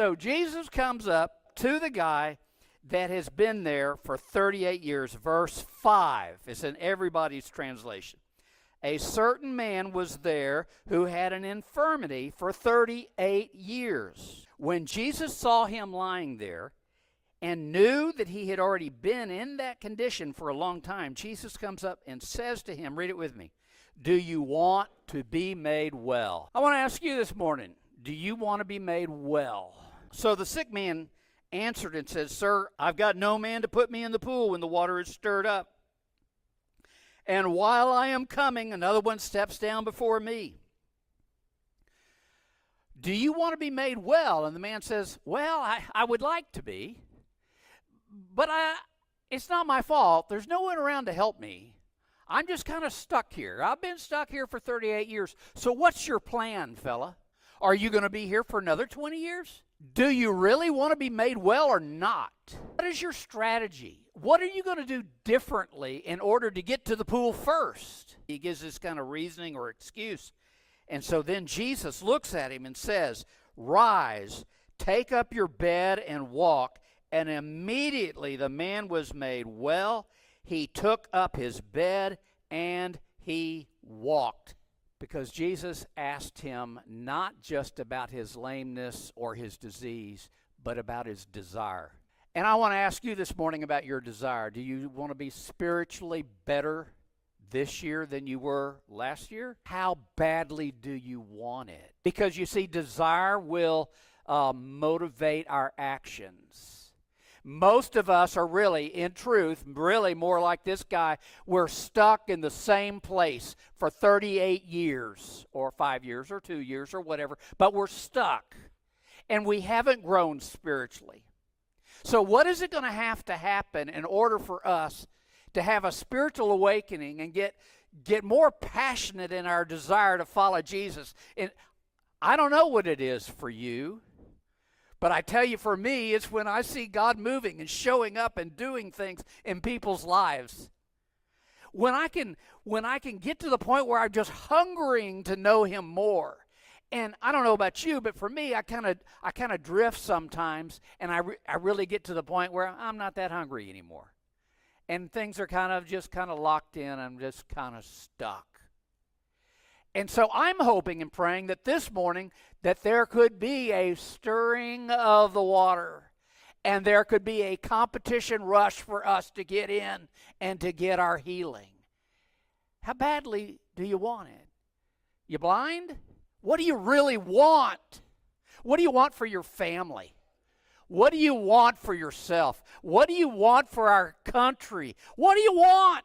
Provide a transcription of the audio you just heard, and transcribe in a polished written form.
So Jesus comes up to the guy that has been there for 38 years. Verse 5. It's in everybody's translation. A certain man was there who had an infirmity for 38 years. When Jesus saw him lying there and knew that he had already been in that condition for a long time, Jesus comes up and says to him, read it with me, do you want to be made well? I want to ask you this morning, do you want to be made well? So the sick man answered and said, Sir, I've got no man to put me in the pool when the water is stirred up. And while I am coming, another one steps down before me. Do you want to be made well? And the man says, well, I would like to be, but it's not my fault. There's no one around to help me. I'm just kind of stuck here. I've been stuck here for 38 years. So what's your plan, fella? Are you going to be here for another 20 years? Do you really want to be made well or not? What is your strategy? What are you going to do differently in order to get to the pool first? He gives this kind of reasoning or excuse. And so then Jesus looks at him and says, rise, take up your bed and walk. And immediately the man was made well. He took up his bed and he walked. Because Jesus asked him not just about his lameness or his disease, but about his desire. And I want to ask you this morning about your desire. Do you want to be spiritually better this year than you were last year? How badly do you want it? Because you see, desire will motivate our actions. Most of us are really, in truth, really more like this guy. We're stuck in the same place for 38 years, or 5 years, or 2 years, or whatever, but we're stuck, and we haven't grown spiritually. So what is it going to happen in order for us to have a spiritual awakening and get more passionate in our desire to follow Jesus? And I don't know what it is for you, but I tell you, for me, it's when I see God moving and showing up and doing things in people's lives. When I can get to the point where I'm just hungering to know Him more. And I don't know about you, but for me, I kind of drift sometimes, and I really get to the point where I'm not that hungry anymore. And things are kind of locked in. I'm just kind of stuck. And so I'm hoping and praying that this morning that there could be a stirring of the water, and there could be a competition rush for us to get in and to get our healing. How badly do you want it? You blind? What do you really want? What do you want for your family? What do you want for yourself? What do you want for our country? What do you want?